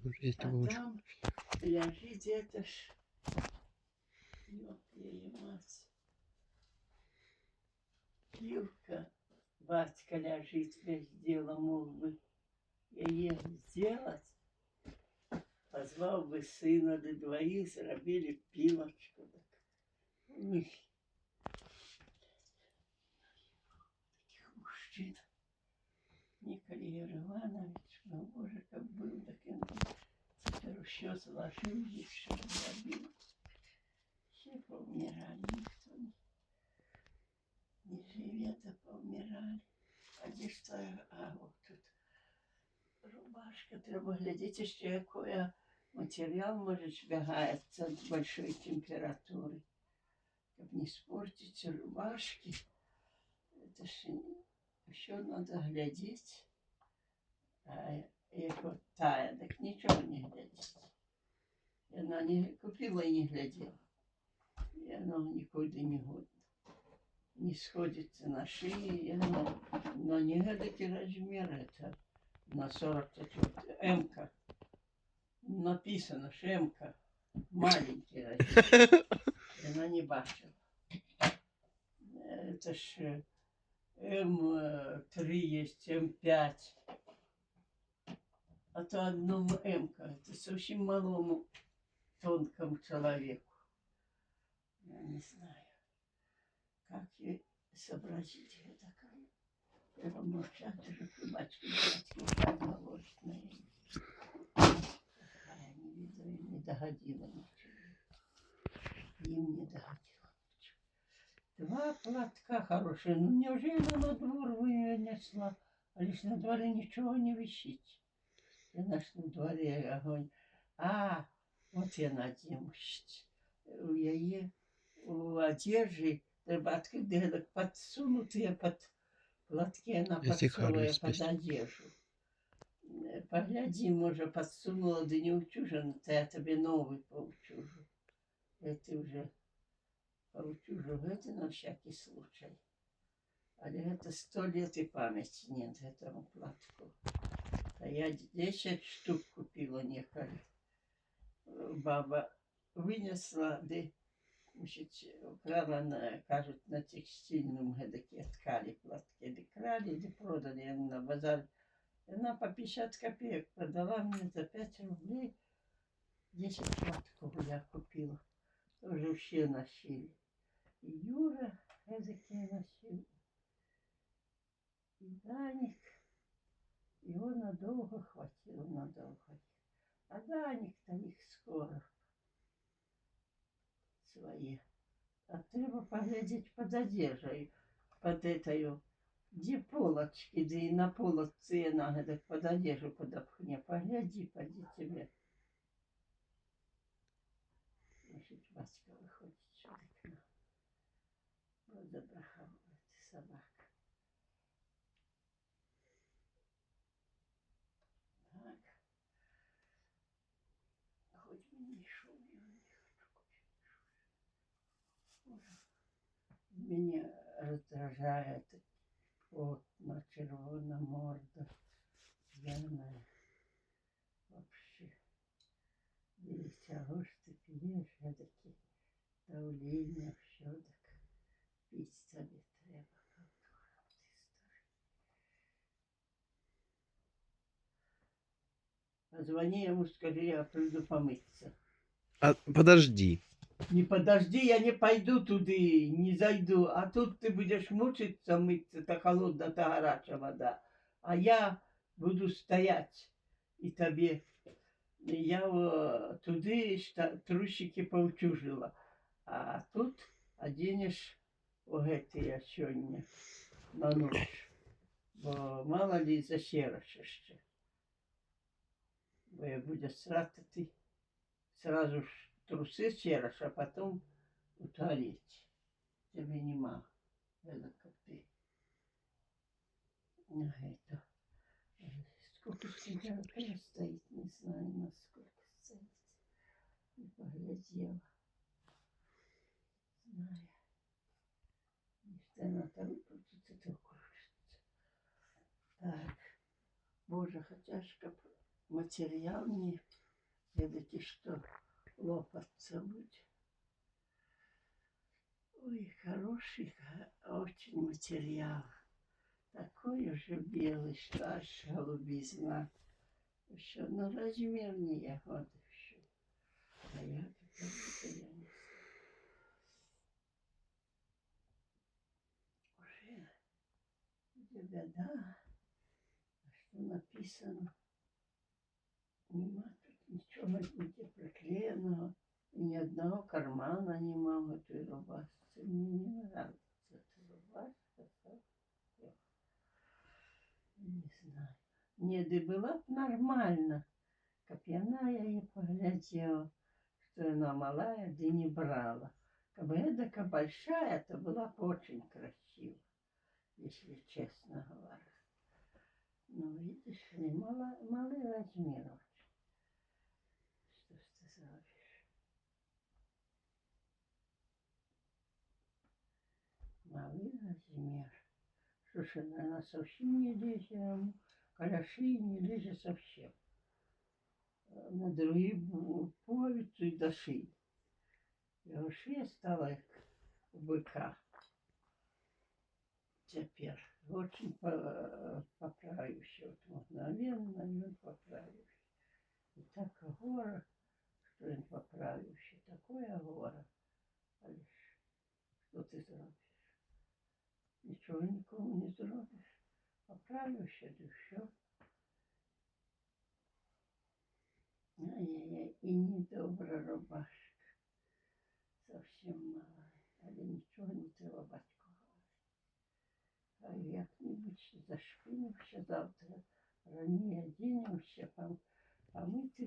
А там ляжит это ж, ёб ее мать, Юрка, батька ляжит без дела, мог бы ее сделать, позвал бы сына, да двоих зробили пилочку. Ой, таких мужчин. Николай Иванович, ну, боже, как был, так и был. Теперь еще сложил, еще забил. Все поумирали, никто не живет, а поумирали. А где что? А вот тут рубашка. Треба глядеть, что якое материал может сбегается от большой температуры. Чтобы не испортить рубашки. Это ж еще надо глядеть. А як вот тая, так ничего не глядеть. И она не купила и не глядела. И оно никуда не годно. Не сходится на шее, но не эдакий размер это. На 44 М-ка. Написано, что М-ка. Маленький размер. И она не бачила. Это ж М3 есть, М5. А то одному М-ка. Это совсем малому тонкому человеку. Я не знаю, как ей сообразить это. Треба молчать, даже собачки, батьки, говорить на ней. А не видно, им не догодило ничего. Им не догодило ничего. Два платка хорошие. Ну, неужели она на двор вынесла? А лишь на дворе ничего не висит. И наш на дворе огонь. А, вот я надену. У яе, у одежды, треба открыть, подсунутые под платки, она подсовывает под одежду. Погляди, може, подсунула, да не учужена, то я тебе новый поучужу. Это уже поучужу, это на всякий случай. Але это 100 лет и памяти нет этому платку. А я 10 штук купила некогда. Баба вынесла, да, украла, кажут, на текстильном эдакие ткали платки. Да крали, да продали на базар. Она по 50 копеек продала мне за 5 рублей. 10 платков я купила. Тоже все носили. И Юра эдакие носил. И Даник. Его надолго хватило, надолго. А Даник-то их скоро свои. А треба поглядеть под одеждой, под этой, где полочки, да и на полочке надо под одежду подопхне. Погляди, поди тебе. Значит, Васька выходит сюда к нам. Вот забрахала эта собака. Так. Хоть бы не шел, я не хочу. Меня раздражает вот на червона морда. Пьяная. Вообще. Без того, что пьешь, все-таки давление, все так. Пить тебе треба. Позвони ему, скажи, я приду помыться. А, подожди. Не подожди, я не пойду туда, не зайду. А тут ты будешь мучиться, мыться, это холодная, это горячая вода. А я буду стоять и тебе. Я туда трусики поутюжила. А тут оденешь вот эти сегодня на ночь. Бо мало ли засерешь еще. Бо будет сраться ты сразу трусы серешь, а потом в туалете. Тебе нема. Это как ты. Это. Сколько температура стоит, не знаю, насколько стоит. Не поглядела. Знаю. Если она там выпустится, то кружится. Так. Боже, хотя ж материал не, видите, что лопаться будет. Ой, хороший, очень материал. Такой уже белый, что аж голубизна. Еще, но размер не ягоды еще. А я как-то я не знаю. Уже где беда, что написано. Нема тут ничего нигде приклеенного. И ни одного кармана нема в этой рубашке. Мне не нравится эта рубашка. Не знаю. Не, да была б нормально. Как яна я поглядела, что она малая, да не брала. Как бы эдака большая, то была бы очень красива, если честно говоря. Ну, видишь, не малый размер очень. Что ж ты сделаешь? Малый размер. Слушай, она совсем не лезет, каляши не лезет совсем. На другие пуговицу и до шеи. И шея стала як у быка. Теперь очень поправивший, вот мгновенно он поправивший. И так гора, что он поправивший, такое гора. Алиш, что ты сделаешь? Ничего никому не сделаешь. Поправивший, да все. Ай-яй-яй, и недобра рубашка. Совсем малая. Але ничего не треба батьку говорить. А як-нибудь зашпинемся завтра, ранее оденемся, помыть